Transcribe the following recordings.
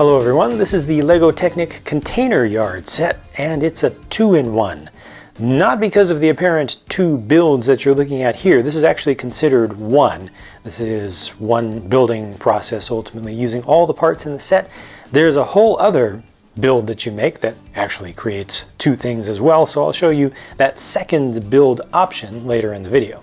Hello everyone, this is the LEGO Technic container yard set, and it's a 2-in-1. Not because of the apparent two builds that you're looking at here. This is actually considered one. This is one building process, ultimately using all the parts in the set. There's a whole other build that you make that actually creates two things as well, so I'll show you that second build option later in the video.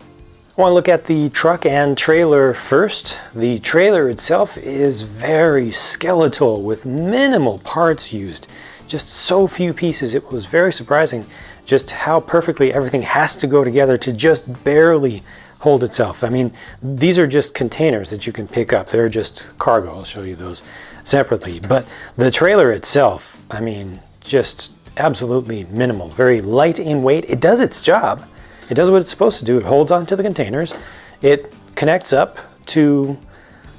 I want to look at the truck and trailer first. The trailer itself is very skeletal with minimal parts used. Just so few pieces. It was very surprising just how perfectly everything has to go together to just barely hold itself. I mean, these are just containers that you can pick up. They're just cargo. I'll show you those separately. But the trailer itself, I mean, just absolutely minimal. Very light in weight. It does its job. It does what it's supposed to do. It holds onto the containers. It connects up to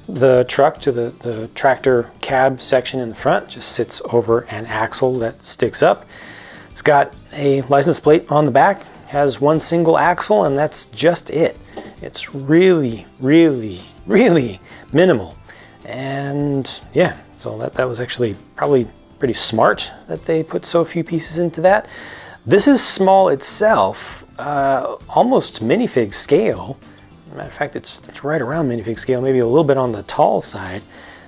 the truck, to the tractor cab section in the front. Just sits over an axle that sticks up. It's got a license plate on the back. Has one single axle, and that's just it. It's really, really, really minimal. And yeah, so that was actually probably pretty smart that they put so few pieces into that. This is small itself. Almost minifig scale. Matter of fact, it's right around minifig scale, maybe a little bit on the tall side.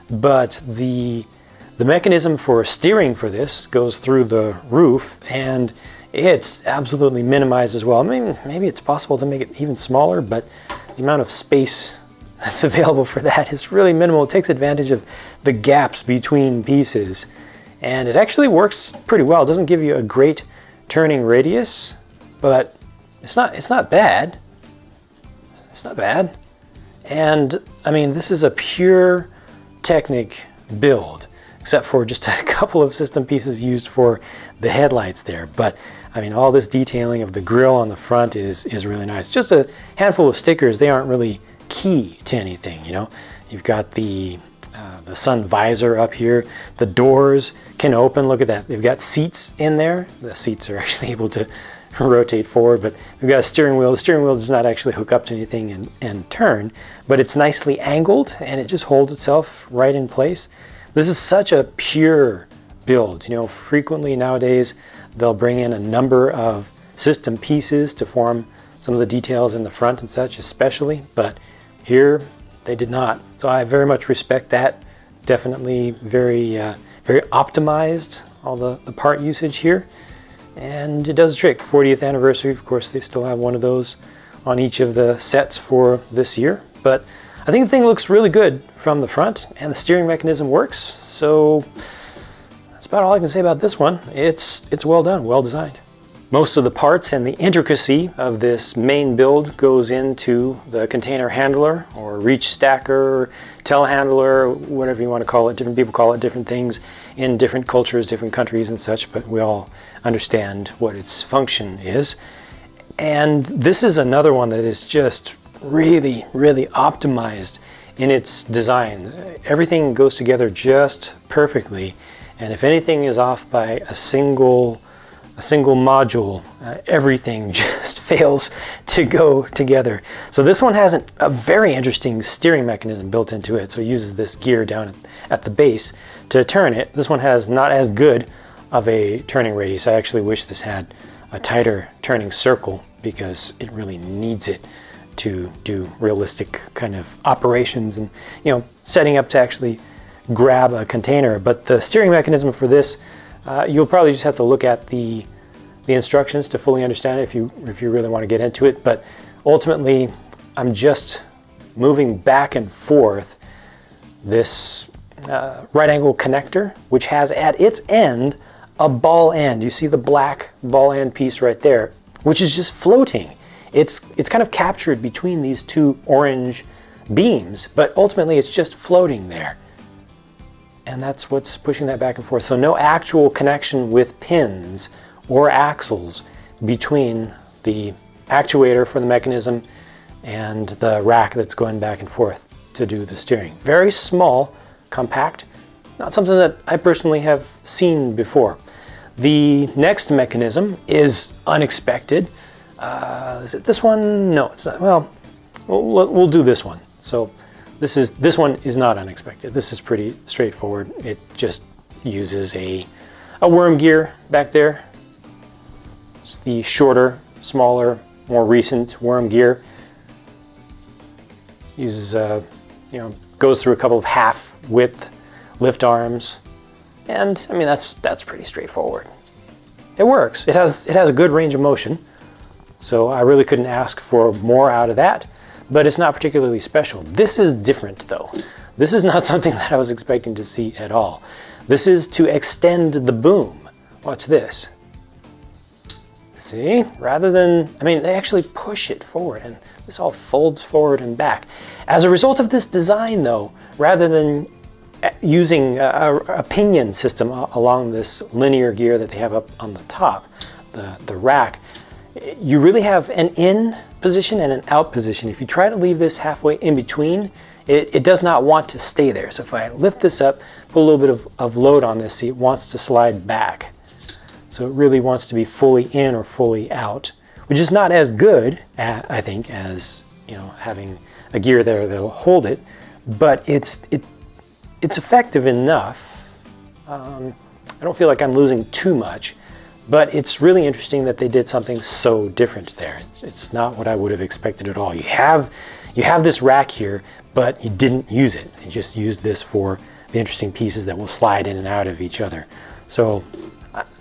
But the mechanism for steering for this goes through the roof, and it's absolutely minimized as well. I mean, maybe it's possible to make it even smaller, but the amount of space that's available for that is really minimal. It takes advantage of the gaps between pieces, and it actually works pretty well. It doesn't give you a great turning radius, but it's not bad. It's not bad. And I mean, this is a pure Technic build, except for just a couple of system pieces used for the headlights there. But I mean, all this detailing of the grille on the front is really nice. Just a handful of stickers. They aren't really key to anything, you know. You've got the sun visor up here. The doors can open. Look at that. They've got seats in there. The seats are actually able to rotate forward, but we've got a steering wheel. The steering wheel does not actually hook up to anything and turn, but it's nicely angled and it just holds itself right in place. This is such a pure build. You know, frequently nowadays they'll bring in a number of system pieces to form some of the details in the front and such, especially, but here they did not. So I very much respect that. Definitely very optimized, all the part usage here. And it does the trick. 40th anniversary, of course, they still have one of those on each of the sets for this year. But I think the thing looks really good from the front, and the steering mechanism works. So that's about all I can say about this one. It's well done, well designed. Most of the parts and the intricacy of this main build goes into the container handler or reach stacker, or telehandler, whatever you want to call it. Different people call it different things in different cultures, different countries and such, but we all understand what its function is. And this is another one that is just really, really optimized in its design. Everything goes together just perfectly, and if anything is off by a single module, everything just fails to go together. So this one has a very interesting steering mechanism built into it. So it uses this gear down at the base to turn it. This one has not as good of a turning radius. I actually wish this had a tighter turning circle because it really needs it to do realistic kind of operations and, you know, setting up to actually grab a container. But the steering mechanism for this, you'll probably just have to look at the instructions to fully understand it if you really want to get into it. But ultimately, I'm just moving back and forth this right angle connector, which has at its end a ball end. You see the black ball end piece right there, which is just floating. It's kind of captured between these two orange beams, but ultimately it's just floating there. And that's what's pushing that back and forth. So no actual connection with pins or axles between the actuator for the mechanism and the rack that's going back and forth to do the steering. Very small, compact, not something that I personally have seen before. The next mechanism is unexpected. Is it this one? No, it's not. Well, we'll do this one. So This one is not unexpected. This is pretty straightforward. It just uses a worm gear back there. It's the shorter, smaller, more recent worm gear. Uses goes through a couple of half-width lift arms, and I mean that's pretty straightforward. It works. It has a good range of motion, so I really couldn't ask for more out of that. But it's not particularly special. This is different though. This is not something that I was expecting to see at all. This is to extend the boom. Watch this. See, rather than, I mean, they actually push it forward, and this all folds forward and back. As a result of this design though, rather than using a pinion system along this linear gear that they have up on the top, the rack, you really have an in position and an out position. If you try to leave this halfway in between, it does not want to stay there. So if I lift this up, put a little bit of load on this, see, it wants to slide back. So it really wants to be fully in or fully out, which is not as good, I think, as having a gear there that'll hold it, but it's effective enough. I don't feel like I'm losing too much, but it's really interesting that they did something so different there. It's not what I would have expected at all. You have this rack here, but you didn't use it. You just used this for the interesting pieces that will slide in and out of each other. So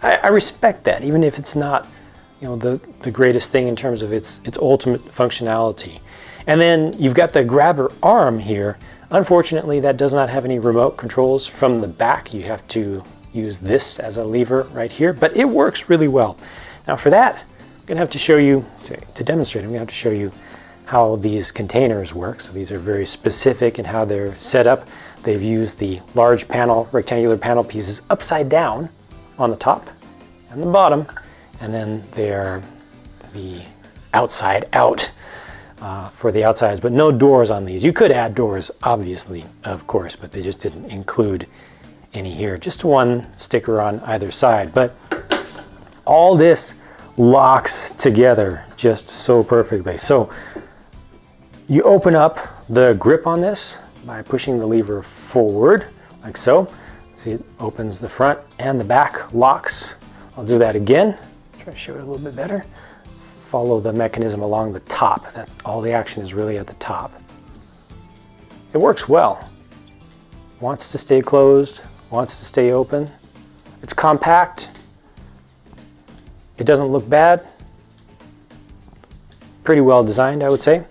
I respect that, even if it's not the greatest thing in terms of its ultimate functionality. And then you've got the grabber arm here. Unfortunately, that does not have any remote controls from the back. You have to use this as a lever right here, but it works really well. Now for that, I'm gonna have to show you, to demonstrate, I'm gonna have to show you how these containers work. So these are very specific in how they're set up. They've used the large panel, rectangular panel pieces upside down on the top and the bottom, and then they're the outside out for the outsides, but no doors on these. You could add doors, obviously, of course, but they just didn't include any here. Just one sticker on either side, but all this locks together just so perfectly. So you open up the grip on this by pushing the lever forward, like so. See, it opens the front and the back locks. I'll do that again. Try to show it a little bit better. Follow the mechanism along the top. That's all the action is really at the top. It works well. Wants to stay closed, wants to stay open. It's compact. It doesn't look bad. Pretty well designed, I would say.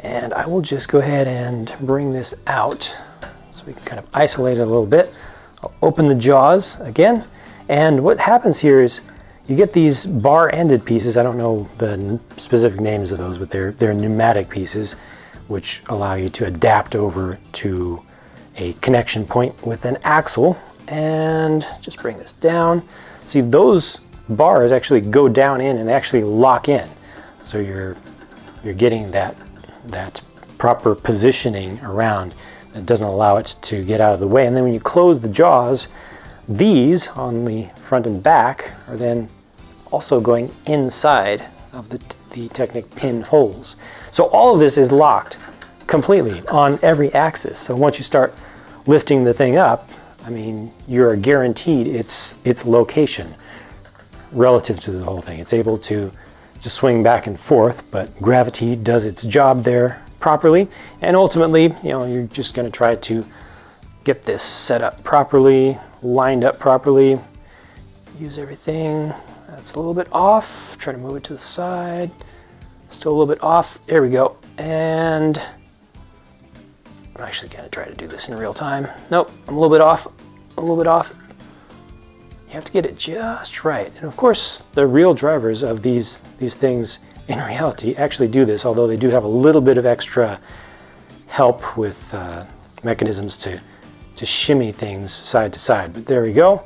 And I will just go ahead and bring this out so we can kind of isolate it a little bit. I'll open the jaws again. And what happens here is you get these bar-ended pieces. I don't know the specific names of those, but they're pneumatic pieces, which allow you to adapt over to a connection point with an axle. And just bring this down. See, those bars actually go down in and they actually lock in. So you're getting that proper positioning around that doesn't allow it to get out of the way. And then when you close the jaws, these on the front and back are then also going inside of the Technic pin holes. So all of this is locked completely on every axis. So once you start lifting the thing up, I mean, you're guaranteed its location relative to the whole thing. It's able to just swing back and forth, but gravity does its job there properly. And ultimately, you're just going to try to get this set up properly, lined up properly. Use everything that's a little bit off. Try to move it to the side. Still a little bit off. There we go. And I'm actually going to try to do this in real time. Nope, I'm a little bit off. A little bit off. You have to get it just right. And of course, the real drivers of these things in reality actually do this, although they do have a little bit of extra help with mechanisms to shimmy things side to side. But there we go.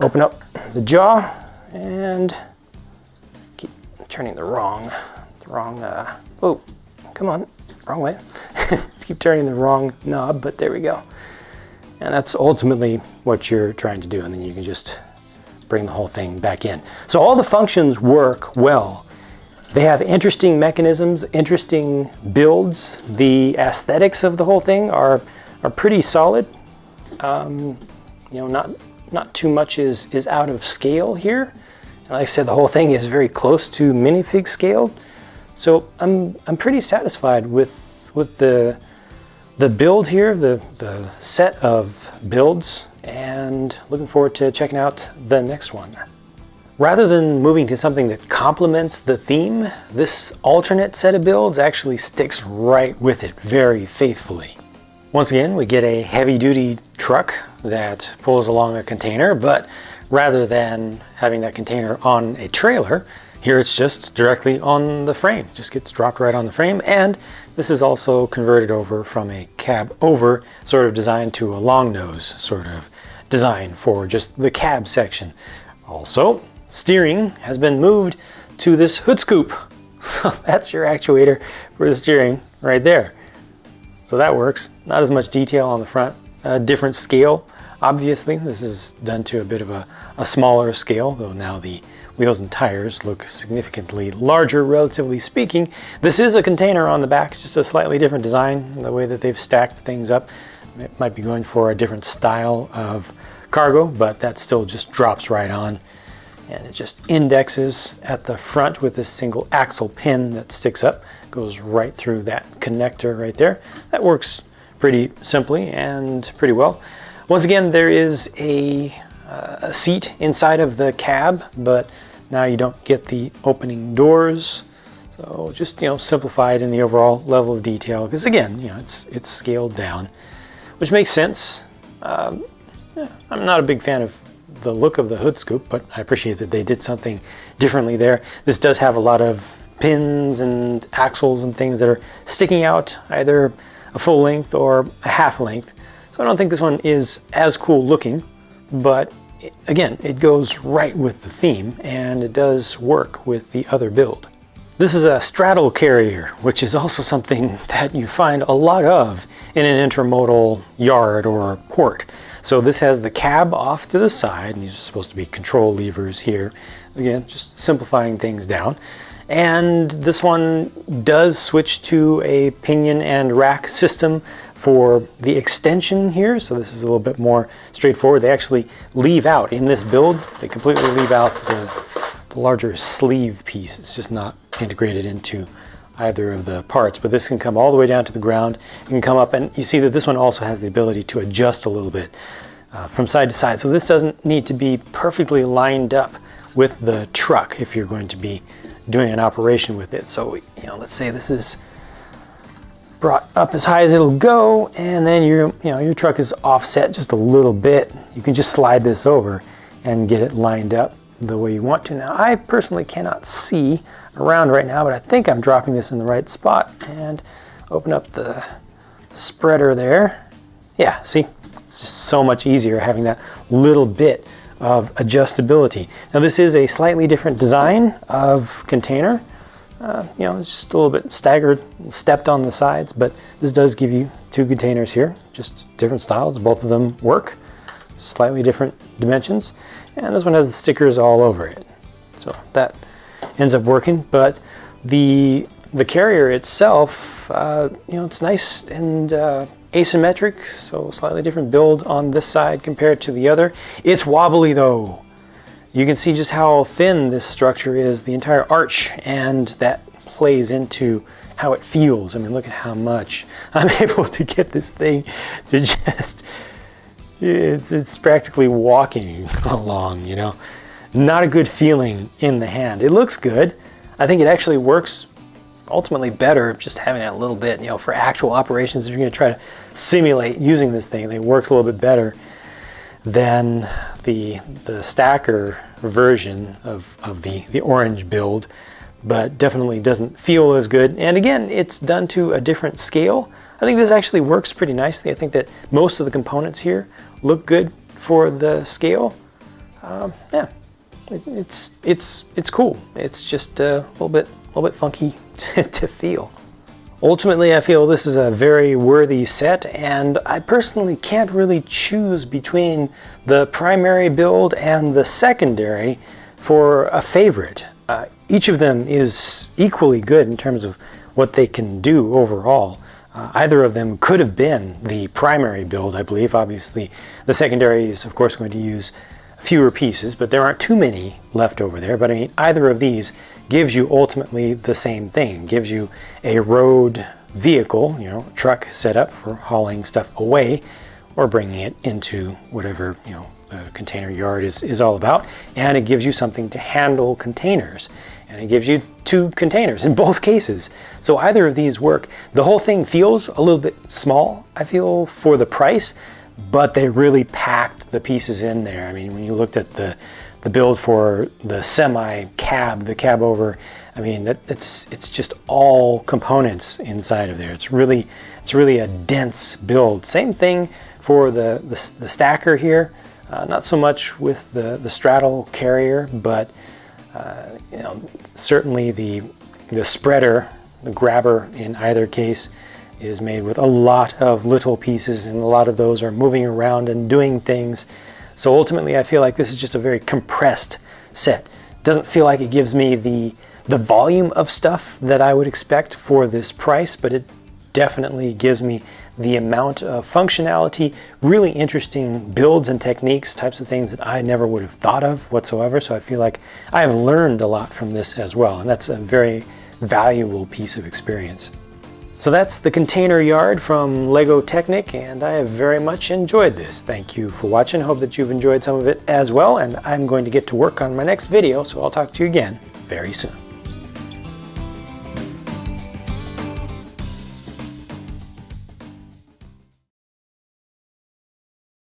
Open up the jaw and keep turning the wrong, oh, come on, wrong way. Keep turning the wrong knob, but there we go. And that's ultimately what you're trying to do. And then you can just bring the whole thing back in. So all the functions work well They have interesting mechanisms, interesting builds. The aesthetics of the whole thing are pretty solid. You know, not too much is out of scale here. And like I said, the whole thing is very close to minifig scale. So I'm pretty satisfied with the build here, the set of builds, and looking forward to checking out the next one. Rather than moving to something that complements the theme, this alternate set of builds actually sticks right with it very faithfully. Once again, we get a heavy-duty truck that pulls along a container, but rather than having that container on a trailer, here it's just directly on the frame. Just gets dropped right on the frame, and this is also converted over from a cab over sort of design to a long nose sort of design for just the cab section. Also, steering has been moved to this hood scoop. So that's your actuator for the steering right there. So that works. Not as much detail on the front. Different scale, obviously. This is done to a bit of a smaller scale, though now the wheels and tires look significantly larger, relatively speaking. This is a container on the back, just a slightly different design, the way that they've stacked things up. It might be going for a different style of cargo, but that still just drops right on. And it just indexes at the front with this single axle pin that sticks up, goes right through that connector right there. That works pretty simply and pretty well. Once again, there is a seat inside of the cab, but now you don't get the opening doors. So just, you know, simplified in the overall level of detail, because again, you know, it's scaled down, which makes sense. I'm not a big fan of the look of the hood scoop, but I appreciate that they did something differently there. This does have a lot of pins and axles and things that are sticking out, either a full length or a half length. So I don't think this one is as cool looking, but again, it goes right with the theme, and it does work with the other build. This is a straddle carrier, which is also something that you find a lot of in an intermodal yard or port. So this has the cab off to the side, and these are supposed to be control levers here. Again, just simplifying things down. And this one does switch to a pinion and rack system for the extension here. So this is a little bit more straightforward. They actually leave out, in this build, they completely leave out the larger sleeve piece. It's just not integrated into either of the parts, but this can come all the way down to the ground. It can come up, and you see that this one also has the ability to adjust a little bit from side to side. So this doesn't need to be perfectly lined up with the truck if you're going to be doing an operation with it. So, you know, let's say this is brought up as high as it'll go, and then your truck is offset just a little bit. You can just slide this over and get it lined up the way you want to. Now, I personally cannot see around right now, but I think I'm dropping this in the right spot, and open up the spreader there. Yeah, see, it's just so much easier having that little bit of adjustability. Now, this is a slightly different design of container. You know, it's just a little bit staggered, stepped on the sides, but this does give you two containers here, just different styles. Both of them work, slightly different dimensions, and this one has the stickers all over it. So that ends up working, but the carrier itself, you know, it's nice and asymmetric, so slightly different build on this side compared to the other. It's wobbly though. You can see just how thin this structure is, the entire arch, and that plays into how it feels. I mean, look at how much I'm able to get this thing to just, it's practically walking along, you know. Not a good feeling in the hand. It looks good. I think it actually works ultimately better just having it a little bit, you know, for actual operations. If you're going to try to simulate using this thing, it works a little bit better than the stacker version of the orange build, but definitely doesn't feel as good. And again, it's done to a different scale. I think this actually works pretty nicely. I think that most of the components here look good for the scale. Yeah, it's cool. It's just a little bit funky to feel. Ultimately, I feel this is a very worthy set, and I personally can't really choose between the primary build and the secondary for a favorite. Each of them is equally good in terms of what they can do overall. Either of them could have been the primary build, I believe. Obviously, the secondary is, of course, going to use fewer pieces, but there aren't too many left over there. But I mean, either of these gives you ultimately the same thing. Gives you a road vehicle, truck set up for hauling stuff away or bringing it into whatever, the container yard is all about. And it gives you something to handle containers. And it gives you 2 containers in both cases. So either of these work. The whole thing feels a little bit small, I feel, for the price, but they really packed the pieces in there. I mean, when you looked at the build for the semi-cab, the cab over, I mean, it's just all components inside of there. It's really a dense build. Same thing for the stacker here. Not so much with the straddle carrier, but certainly the spreader, the grabber in either case, is made with a lot of little pieces, and a lot of those are moving around and doing things. So ultimately, I feel like this is just a very compressed set. Doesn't feel like it gives me the volume of stuff that I would expect for this price, but it definitely gives me the amount of functionality, really interesting builds and techniques, types of things that I never would have thought of whatsoever. So I feel like I have learned a lot from this as well, and that's a very valuable piece of experience. So that's the container yard from LEGO Technic, and I have very much enjoyed this. Thank you for watching. Hope that you've enjoyed some of it as well, and I'm going to get to work on my next video, so I'll talk to you again very soon.